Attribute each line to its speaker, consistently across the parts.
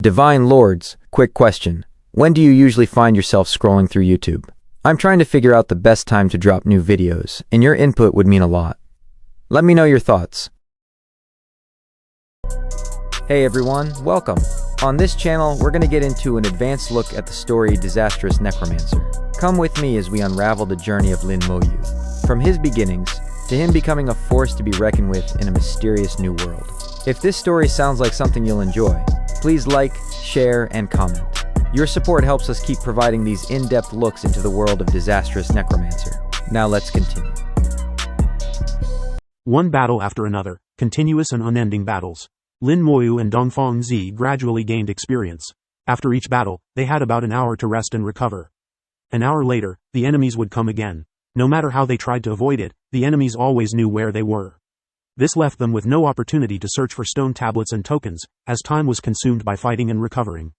Speaker 1: Divine Lords, quick question. When do you usually find yourself scrolling through YouTube? I'm trying to figure out the best time to drop new videos, and your input would mean a lot. Let me know your thoughts. Hey everyone, welcome. On this channel, we're going to get into an advanced look at the story Disastrous Necromancer. Come with me as we unravel the journey of Lin Moyu, from his beginnings to him becoming a force to be reckoned with in a mysterious new world. If this story sounds like something you'll enjoy, please like, share, and comment. Your support helps us keep providing these in-depth looks into the world of Disastrous Necromancer. Now let's continue.
Speaker 2: One battle after another, continuous and unending battles. Lin Moyu and Dongfang Zi gradually gained experience. After each battle, they had about an hour to rest and recover. An hour later, the enemies would come again. No matter how they tried to avoid it, the enemies always knew where they were. This left them with no opportunity to search for stone tablets and tokens, as time was consumed by fighting and recovering.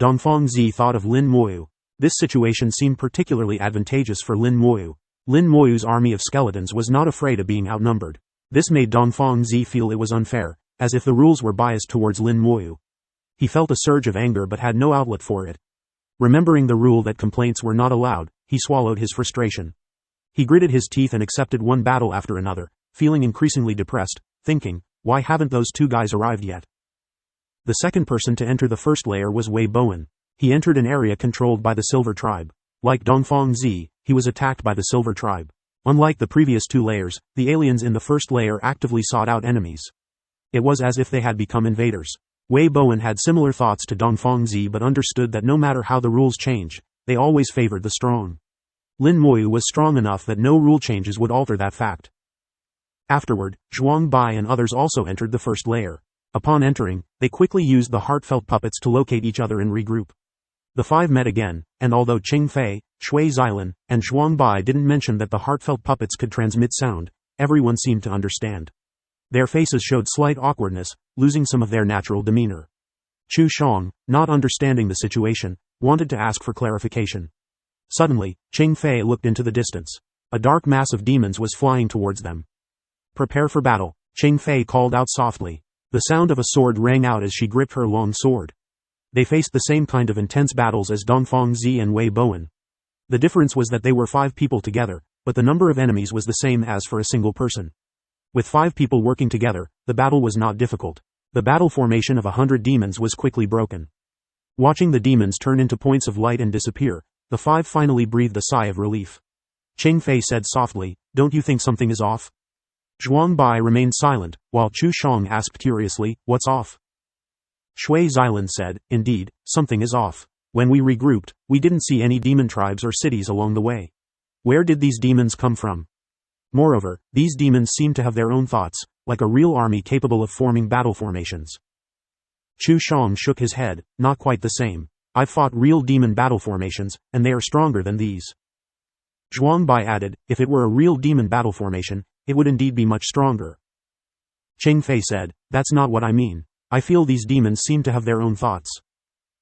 Speaker 2: Dongfang Zi thought of Lin Moyu. This situation seemed particularly advantageous for Lin Moyu. Lin Moyu's army of skeletons was not afraid of being outnumbered. This made Dongfang Zi feel it was unfair, as if the rules were biased towards Lin Moyu. He felt a surge of anger but had no outlet for it. Remembering the rule that complaints were not allowed, he swallowed his frustration. He gritted his teeth and accepted one battle after another, feeling increasingly depressed, thinking, why haven't those two guys arrived yet? The second person to enter the first layer was Wei Bowen. He entered an area controlled by the Silver Tribe. Like Dongfang Zi, he was attacked by the Silver Tribe. Unlike the previous two layers, the aliens in the first layer actively sought out enemies. It was as if they had become invaders. Wei Bowen had similar thoughts to Dongfang Zi but understood that no matter how the rules change, they always favored the strong. Lin Moyu was strong enough that no rule changes would alter that fact. Afterward, Zhuang Bai and others also entered the first layer. Upon entering, they quickly used the heartfelt puppets to locate each other and regroup. The five met again, and although Qing Fei, Shui Xilan, and Zhuang Bai didn't mention that the heartfelt puppets could transmit sound, everyone seemed to understand. Their faces showed slight awkwardness, losing some of their natural demeanor. Chu Shang, not understanding the situation, wanted to ask for clarification. Suddenly, Qing Fei looked into the distance. A dark mass of demons was flying towards them. Prepare for battle, Qing Fei called out softly. The sound of a sword rang out as she gripped her long sword. They faced the same kind of intense battles as Dongfang Zi and Wei Bowen. The difference was that they were 5 people together, but the number of enemies was the same as for a single person. With 5 people working together, the battle was not difficult. The battle formation of 100 demons was quickly broken. Watching the demons turn into points of light and disappear, the 5 finally breathed a sigh of relief. Qing Fei said softly, "Don't you think something is off?" Zhuang Bai remained silent, while Chu Shang asked curiously, "What's off?" Shui Xilan said, "Indeed, something is off. When we regrouped, we didn't see any demon tribes or cities along the way. Where did these demons come from? Moreover, these demons seem to have their own thoughts, like a real army capable of forming battle formations." Chu Shang shook his head, "Not quite the same. I've fought real demon battle formations, and they are stronger than these." Zhuang Bai added, "If it were a real demon battle formation, it would indeed be much stronger." Qing Fei said, "That's not what I mean. I feel these demons seem to have their own thoughts."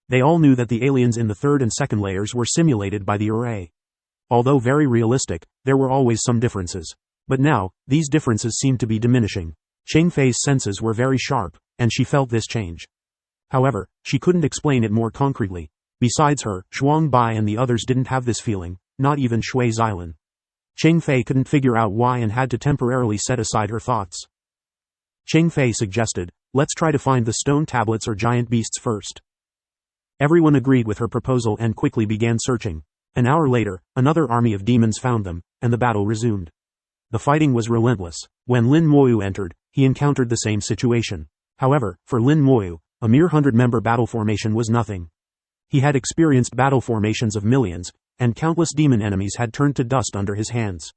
Speaker 2: They all knew that the aliens in the third and second layers were simulated by the array. Although very realistic, there were always some differences. But now, these differences seemed to be diminishing. Qing Fei's senses were very sharp, and she felt this change. However, she couldn't explain it more concretely. Besides her, Zhuang Bai and the others didn't have this feeling, not even Shui Xilan. Qing Fei couldn't figure out why and had to temporarily set aside her thoughts. Qing Fei suggested, "Let's try to find the stone tablets or giant beasts first." Everyone agreed with her proposal and quickly began searching. An hour later, another army of demons found them, and the battle resumed. The fighting was relentless. When Lin Moyu entered, he encountered the same situation. However, for Lin Moyu, a mere 100-member battle formation was nothing. He had experienced battle formations of millions, and countless demon enemies had turned to dust under his hands.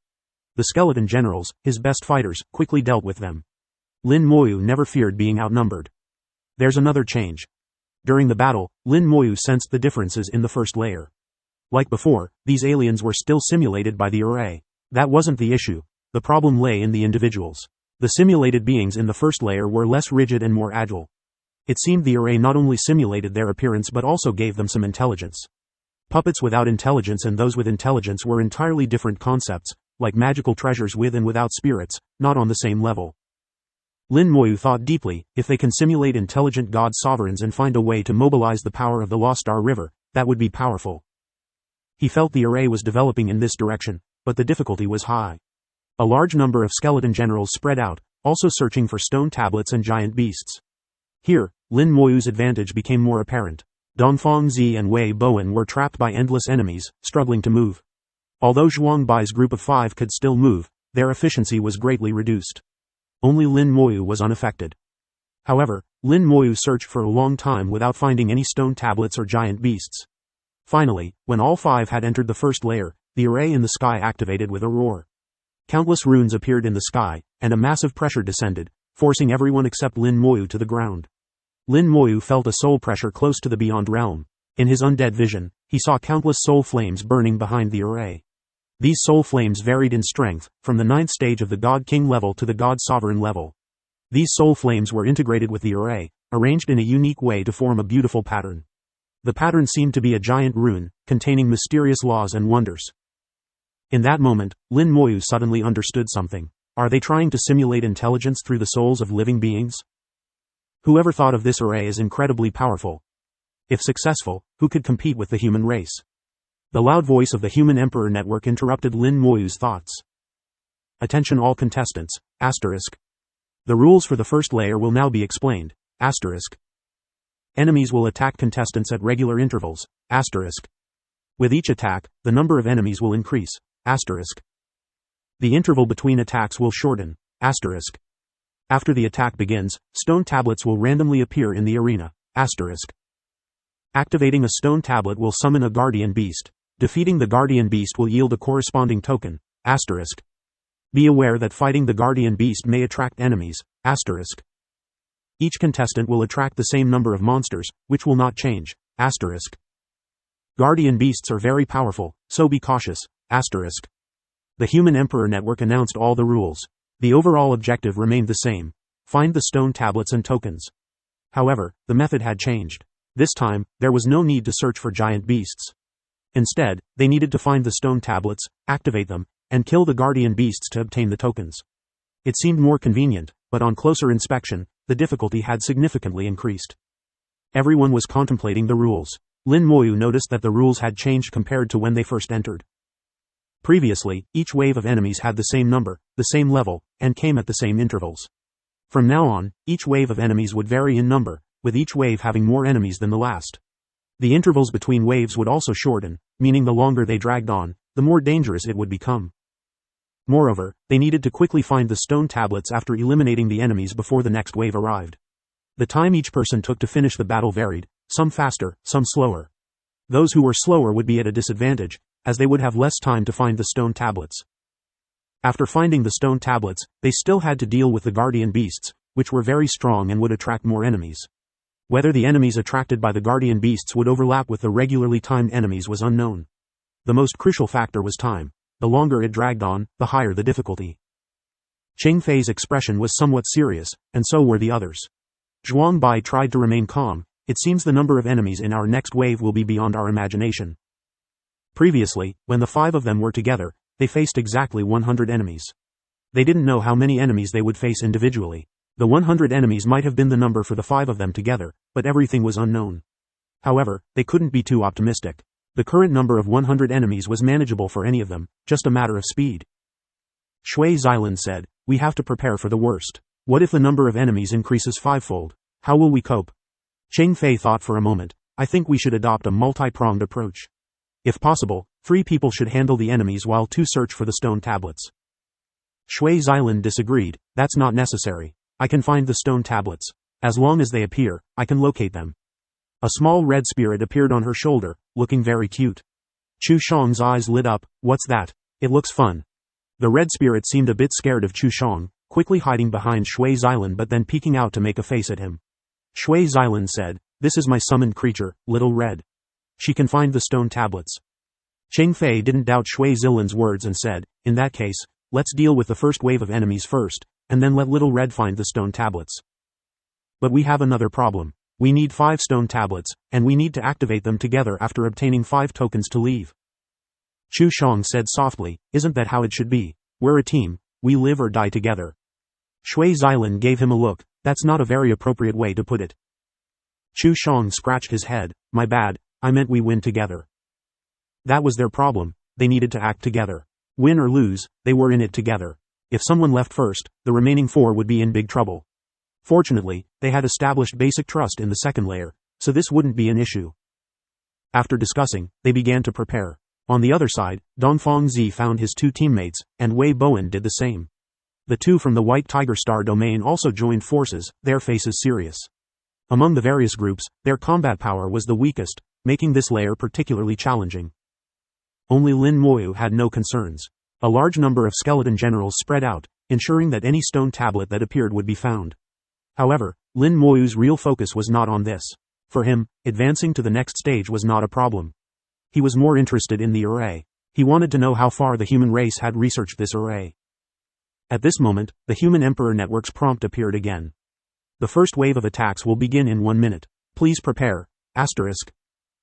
Speaker 2: The skeleton generals, his best fighters, quickly dealt with them. Lin Moyu never feared being outnumbered. There's another change. During the battle, Lin Moyu sensed the differences in the first layer. Like before, these aliens were still simulated by the array. That wasn't the issue. The problem lay in the individuals. The simulated beings in the first layer were less rigid and more agile. It seemed the array not only simulated their appearance but also gave them some intelligence. Puppets without intelligence and those with intelligence were entirely different concepts, like magical treasures with and without spirits, not on the same level. Lin Moyu thought deeply, if they can simulate intelligent god sovereigns and find a way to mobilize the power of the Lost Star River, that would be powerful. He felt the array was developing in this direction, but the difficulty was high. A large number of skeleton generals spread out, also searching for stone tablets and giant beasts. Here, Lin Moyu's advantage became more apparent. Dongfang Zi and Wei Bowen were trapped by endless enemies, struggling to move. Although Zhuang Bai's group of 5 could still move, their efficiency was greatly reduced. Only Lin Moyu was unaffected. However, Lin Moyu searched for a long time without finding any stone tablets or giant beasts. Finally, when all 5 had entered the first layer, the array in the sky activated with a roar. Countless runes appeared in the sky, and a massive pressure descended, forcing everyone except Lin Moyu to the ground. Lin Moyu felt a soul pressure close to the Beyond Realm. In his undead vision, he saw countless soul flames burning behind the array. These soul flames varied in strength, from the 9th stage of the God King level to the God Sovereign level. These soul flames were integrated with the array, arranged in a unique way to form a beautiful pattern. The pattern seemed to be a giant rune, containing mysterious laws and wonders. In that moment, Lin Moyu suddenly understood something. Are they trying to simulate intelligence through the souls of living beings? Whoever thought of this array is incredibly powerful. If successful, who could compete with the human race? The loud voice of the Human Emperor Network interrupted Lin Moyu's thoughts. Attention all contestants, asterisk. The rules for the first layer will now be explained, asterisk. Enemies will attack contestants at regular intervals, asterisk. With each attack, the number of enemies will increase, asterisk. The interval between attacks will shorten, asterisk. After the attack begins, stone tablets will randomly appear in the arena, asterisk. Activating a stone tablet will summon a guardian beast. Defeating the guardian beast will yield a corresponding token, asterisk. Be aware that fighting the guardian beast may attract enemies, asterisk. Each contestant will attract the same number of monsters, which will not change, asterisk. Guardian beasts are very powerful, so be cautious, asterisk. The Human Emperor Network announced all the rules. The overall objective remained the same. Find the stone tablets and tokens. However, the method had changed. This time, there was no need to search for giant beasts. Instead, they needed to find the stone tablets, activate them, and kill the guardian beasts to obtain the tokens. It seemed more convenient, but on closer inspection, the difficulty had significantly increased. Everyone was contemplating the rules. Lin Moyu noticed that the rules had changed compared to when they first entered. Previously, each wave of enemies had the same number, the same level, and came at the same intervals. From now on, each wave of enemies would vary in number, with each wave having more enemies than the last. The intervals between waves would also shorten, meaning the longer they dragged on, the more dangerous it would become. Moreover, they needed to quickly find the stone tablets after eliminating the enemies before the next wave arrived. The time each person took to finish the battle varied, some faster, some slower. Those who were slower would be at a disadvantage, as they would have less time to find the stone tablets. After finding the stone tablets, they still had to deal with the guardian beasts, which were very strong and would attract more enemies. Whether the enemies attracted by the guardian beasts would overlap with the regularly timed enemies was unknown. The most crucial factor was time. The longer it dragged on, the higher the difficulty. Cheng Fei's expression was somewhat serious, and so were the others. Zhuang Bai tried to remain calm. It seems the number of enemies in our next wave will be beyond our imagination. Previously, when the 5 of them were together, they faced exactly 100 enemies. They didn't know how many enemies they would face individually. The 100 enemies might have been the number for the 5 of them together, but everything was unknown. However, they couldn't be too optimistic. The current number of 100 enemies was manageable for any of them, just a matter of speed. Shui Xilan said, we have to prepare for the worst. What if the number of enemies increases 5-fold? How will we cope? Cheng Fei thought for a moment. I think we should adopt a multi-pronged approach. If possible, 3 people should handle the enemies while 2 search for the stone tablets. Shui Xilan disagreed. That's not necessary. I can find the stone tablets. As long as they appear, I can locate them. A small red spirit appeared on her shoulder, looking very cute. Chu Shang's eyes lit up. What's that? It looks fun. The red spirit seemed a bit scared of Chu Shang, quickly hiding behind Shui Xilan but then peeking out to make a face at him. Shui Xilan said, this is my summoned creature, Little Red. She can find the stone tablets. Cheng Fei didn't doubt Shui Xilan's words and said, in that case, let's deal with the first wave of enemies first, and then let Little Red find the stone tablets. But we have another problem. We need 5 stone tablets, and we need to activate them together after obtaining 5 tokens to leave. Chu Shang said softly, isn't that how it should be? We're a team, we live or die together. Shui Xilin gave him a look. That's not a very appropriate way to put it. Chu Shang scratched his head. My bad, I meant we win together. That was their problem, they needed to act together. Win or lose, they were in it together. If someone left first, the remaining 4 would be in big trouble. Fortunately, they had established basic trust in the second layer, so this wouldn't be an issue. After discussing, they began to prepare. On the other side, Dongfang Zi found his 2 teammates, and Wei Bowen did the same. The 2 from the White Tiger Star domain also joined forces, their faces serious. Among the various groups, their combat power was the weakest, making this layer particularly challenging. Only Lin Moyu had no concerns. A large number of skeleton generals spread out, ensuring that any stone tablet that appeared would be found. However, Lin Moyu's real focus was not on this. For him, advancing to the next stage was not a problem. He was more interested in the array. He wanted to know how far the human race had researched this array. At this moment, the Human Emperor Network's prompt appeared again. The first wave of attacks will begin in 1 minute. Please prepare. Asterisk.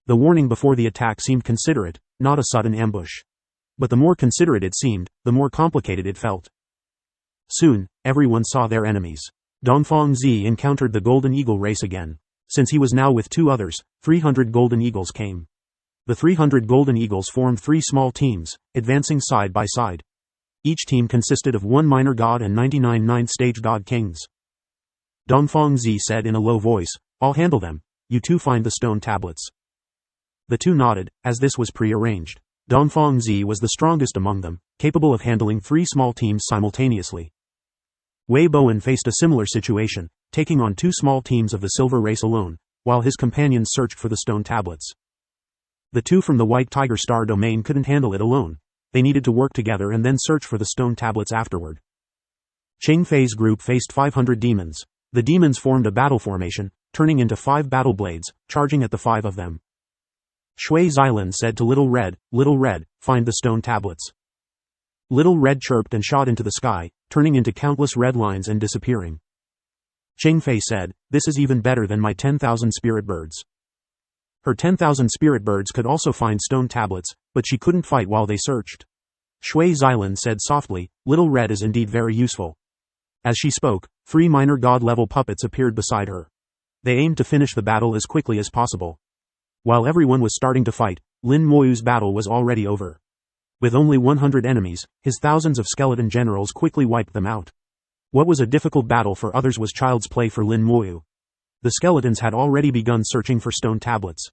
Speaker 2: The warning before the attack seemed considerate, not a sudden ambush. But the more considerate it seemed, the more complicated it felt. Soon, everyone saw their enemies. Dongfang Zi encountered the Golden Eagle race again. Since he was now with 2 others, 300 Golden Eagles came. The 300 Golden Eagles formed 3 small teams, advancing side by side. Each team consisted of 1 minor god and 99 ninth-stage god kings. Dongfang Zi said in a low voice, I'll handle them. You 2 find the stone tablets. The 2 nodded, as this was pre-arranged. Dongfang Zi was the strongest among them, capable of handling 3 small teams simultaneously. Wei Bowen faced a similar situation, taking on 2 small teams of the silver race alone, while his companions searched for the stone tablets. The 2 from the White Tiger Star domain couldn't handle it alone. They needed to work together and then search for the stone tablets afterward. Ching Fei's group faced 500 demons. The demons formed a battle formation, turning into 5 battle blades, charging at the 5 of them. Shui Xilin said to Little Red, find the stone tablets. Little Red chirped and shot into the sky, turning into countless red lines and disappearing. Ching Fei said, this is even better than my 10,000 spirit birds. Her 10,000 spirit birds could also find stone tablets, but she couldn't fight while they searched. Shui Xilin said softly, Little Red is indeed very useful. As she spoke, 3 minor god-level puppets appeared beside her. They aimed to finish the battle as quickly as possible. While everyone was starting to fight, Lin Moyu's battle was already over. With only 100 enemies, his thousands of skeleton generals quickly wiped them out. What was a difficult battle for others was child's play for Lin Moyu. The skeletons had already begun searching for stone tablets.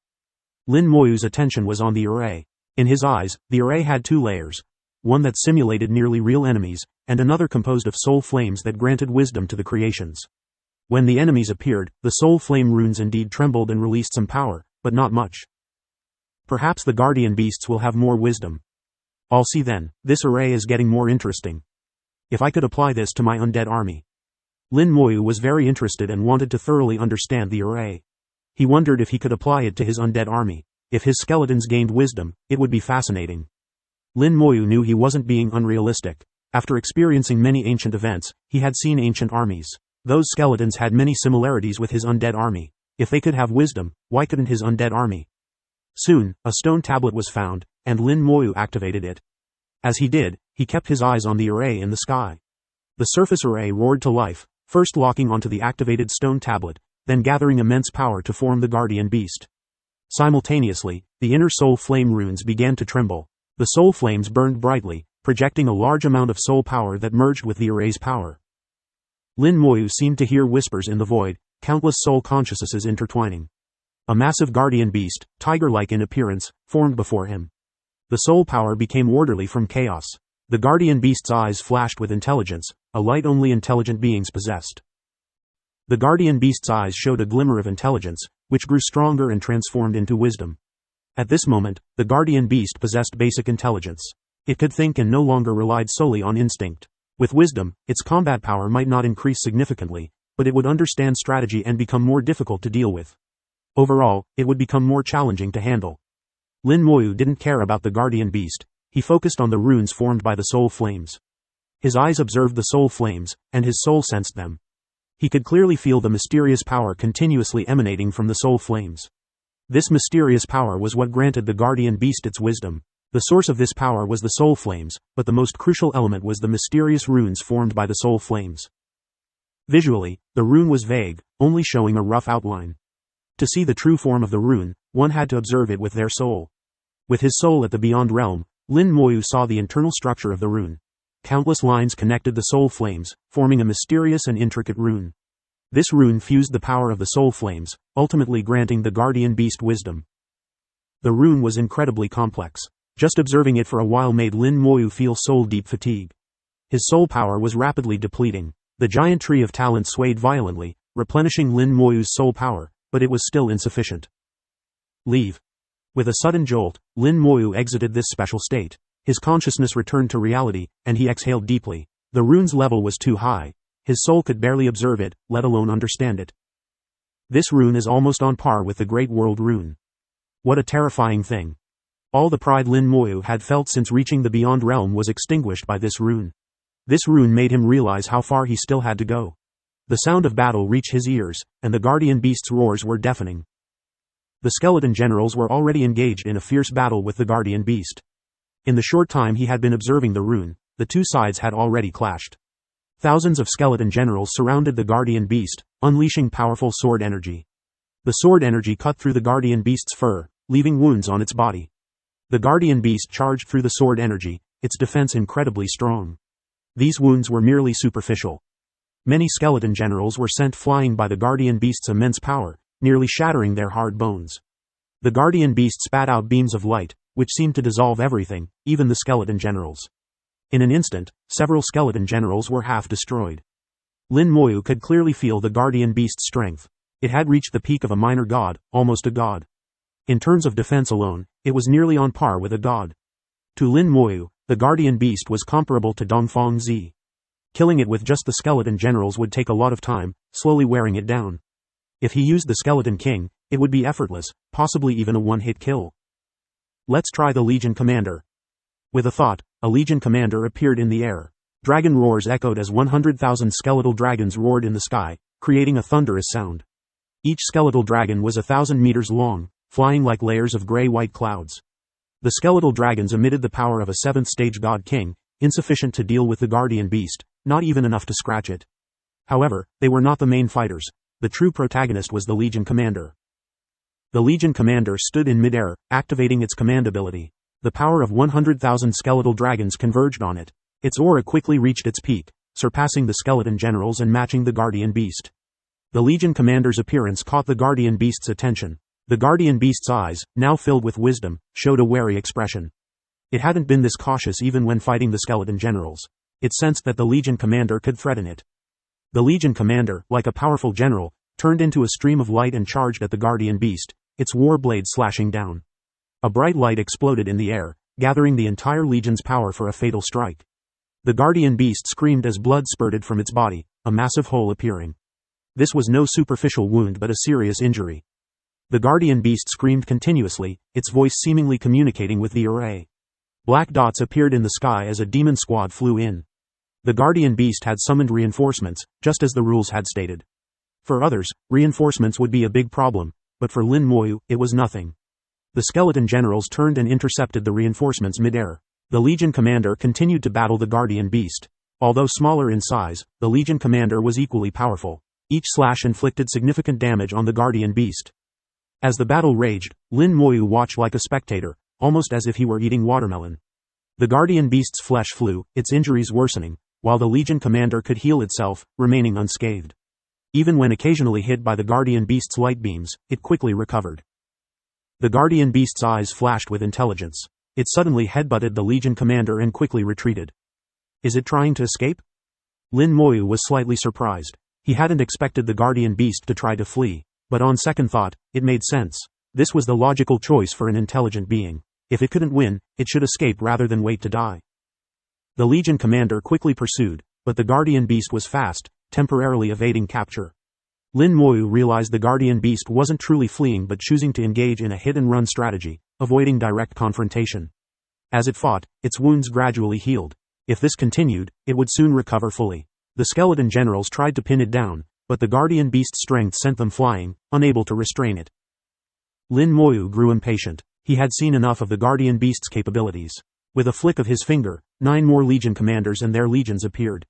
Speaker 2: Lin Moyu's attention was on the array. In his eyes, the array had 2 layers. One that simulated nearly real enemies, and another composed of soul flames that granted wisdom to the creations. When the enemies appeared, the soul flame runes indeed trembled and released some power, but not much. Perhaps the guardian beasts will have more wisdom. I'll see then. This array is getting more interesting. If I could apply this to my undead army. Lin Moyu was very interested and wanted to thoroughly understand the array. He wondered if he could apply it to his undead army. If his skeletons gained wisdom, it would be fascinating. Lin Moyu knew he wasn't being unrealistic. After experiencing many ancient events, he had seen ancient armies. Those skeletons had many similarities with his undead army. If they could have wisdom, why couldn't his undead army? Soon, a stone tablet was found, and Lin Moyu activated it. As he did, he kept his eyes on the array in the sky. The surface array roared to life, first locking onto the activated stone tablet, then gathering immense power to form the guardian beast. Simultaneously, the inner soul flame runes began to tremble. The soul flames burned brightly, projecting a large amount of soul power that merged with the array's power. Lin Moyu seemed to hear whispers in the void, countless soul consciousnesses intertwining. A massive guardian beast, tiger-like in appearance, formed before him. The soul power became orderly from chaos. The guardian beast's eyes flashed with intelligence, a light only intelligent beings possessed. The guardian beast's eyes showed a glimmer of intelligence, which grew stronger and transformed into wisdom. At this moment, the guardian beast possessed basic intelligence. It could think and no longer relied solely on instinct. With wisdom, its combat power might not increase significantly, but it would understand strategy and become more difficult to deal with. Overall, it would become more challenging to handle. Lin Moyu didn't care about the guardian beast. He focused on the runes formed by the soul flames. His eyes observed the soul flames, and his soul sensed them. He could clearly feel the mysterious power continuously emanating from the soul flames. This mysterious power was what granted the guardian beast its wisdom. The source of this power was the soul flames, but the most crucial element was the mysterious runes formed by the soul flames. Visually, the rune was vague, only showing a rough outline. To see the true form of the rune, one had to observe it with their soul. With his soul at the Beyond Realm, Lin Moyu saw the internal structure of the rune. Countless lines connected the soul flames, forming a mysterious and intricate rune. This rune fused the power of the soul flames, ultimately granting the guardian beast wisdom. The rune was incredibly complex. Just observing it for a while made Lin Moyu feel soul-deep fatigue. His soul power was rapidly depleting. The giant tree of talent swayed violently, replenishing Lin Moyu's soul power, but it was still insufficient. Leave. With a sudden jolt, Lin Moyu exited this special state. His consciousness returned to reality, and he exhaled deeply. The rune's level was too high. His soul could barely observe it, let alone understand it. This rune is almost on par with the Great World Rune. What a terrifying thing. All the pride Lin Moyu had felt since reaching the Beyond Realm was extinguished by this rune. This rune made him realize how far he still had to go. The sound of battle reached his ears, and the guardian beast's roars were deafening. The skeleton generals were already engaged in a fierce battle with the guardian beast. In the short time he had been observing the rune, the two sides had already clashed. Thousands of skeleton generals surrounded the guardian beast, unleashing powerful sword energy. The sword energy cut through the guardian beast's fur, leaving wounds on its body. The guardian beast charged through the sword energy, its defense incredibly strong. These wounds were merely superficial. Many skeleton generals were sent flying by the guardian beast's immense power, nearly shattering their hard bones. The guardian beast spat out beams of light, which seemed to dissolve everything, even the skeleton generals. In an instant, several skeleton generals were half destroyed. Lin Moyu could clearly feel the guardian beast's strength. It had reached the peak of a minor god, almost a god. In terms of defense alone, it was nearly on par with a god. To Lin Moyu, the guardian beast was comparable to Dongfang Zi. Killing it with just the skeleton generals would take a lot of time, slowly wearing it down. If he used the skeleton king, it would be effortless, possibly even a one-hit kill. Let's try the Legion Commander. With a thought, a Legion Commander appeared in the air. Dragon roars echoed as 100,000 skeletal dragons roared in the sky, creating a thunderous sound. Each skeletal dragon was 1,000 meters long, flying like layers of gray-white clouds. The skeletal dragons emitted the power of a 7th-stage god king, insufficient to deal with the guardian beast, not even enough to scratch it. However, they were not the main fighters. The true protagonist was the Legion Commander. The Legion Commander stood in midair, activating its command ability. The power of 100,000 skeletal dragons converged on it. Its aura quickly reached its peak, surpassing the skeleton generals and matching the guardian beast. The Legion Commander's appearance caught the guardian beast's attention. The guardian beast's eyes, now filled with wisdom, showed a wary expression. It hadn't been this cautious even when fighting the skeleton generals. It sensed that the Legion Commander could threaten it. The Legion Commander, like a powerful general, turned into a stream of light and charged at the guardian beast, its war blade slashing down. A bright light exploded in the air, gathering the entire Legion's power for a fatal strike. The guardian beast screamed as blood spurted from its body, a massive hole appearing. This was no superficial wound but a serious injury. The guardian beast screamed continuously, its voice seemingly communicating with the array. Black dots appeared in the sky as a demon squad flew in. The guardian beast had summoned reinforcements, just as the rules had stated. For others, reinforcements would be a big problem, but for Lin Moyu, it was nothing. The skeleton generals turned and intercepted the reinforcements mid-air. The Legion Commander continued to battle the guardian beast. Although smaller in size, the Legion Commander was equally powerful. Each slash inflicted significant damage on the guardian beast. As the battle raged, Lin Moyu watched like a spectator, almost as if he were eating watermelon. The guardian beast's flesh flew, its injuries worsening, while the Legion Commander could heal itself, remaining unscathed. Even when occasionally hit by the guardian beast's light beams, it quickly recovered. The guardian beast's eyes flashed with intelligence. It suddenly headbutted the Legion Commander and quickly retreated. Is it trying to escape? Lin Moyu was slightly surprised. He hadn't expected the guardian beast to try to flee, but on second thought, it made sense. This was the logical choice for an intelligent being. If it couldn't win, it should escape rather than wait to die. The Legion Commander quickly pursued, but the guardian beast was fast, temporarily evading capture. Lin Moyu realized the guardian beast wasn't truly fleeing but choosing to engage in a hit-and-run strategy, avoiding direct confrontation. As it fought, its wounds gradually healed. If this continued, it would soon recover fully. The skeleton generals tried to pin it down, but the guardian beast's strength sent them flying, unable to restrain it. Lin Moyu grew impatient. He had seen enough of the guardian beast's capabilities. With a flick of his finger, 9 more Legion commanders and their legions appeared.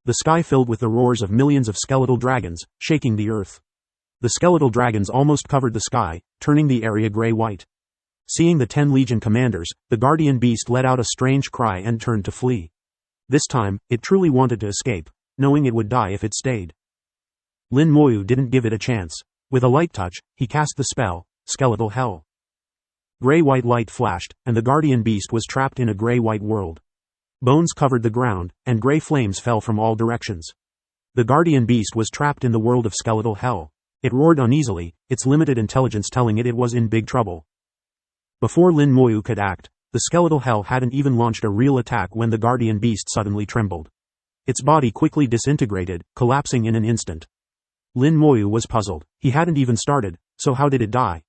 Speaker 2: The sky filled with the roars of millions of skeletal dragons, shaking the earth. The skeletal dragons almost covered the sky, turning the area gray-white. Seeing the 10 Legion commanders, the guardian beast let out a strange cry and turned to flee. This time, it truly wanted to escape, knowing it would die if it stayed. Lin Moyu didn't give it a chance. With a light touch, he cast the spell, Skeletal Hell. Gray-white light flashed, and the guardian beast was trapped in a gray-white world. Bones covered the ground, and gray flames fell from all directions. The guardian beast was trapped in the world of Skeletal Hell. It roared uneasily, its limited intelligence telling it was in big trouble. Before Lin Moyu could act, the Skeletal Hell hadn't even launched a real attack when the guardian beast suddenly trembled. Its body quickly disintegrated, collapsing in an instant. Lin Moyu was puzzled. He hadn't even started, so how did it die?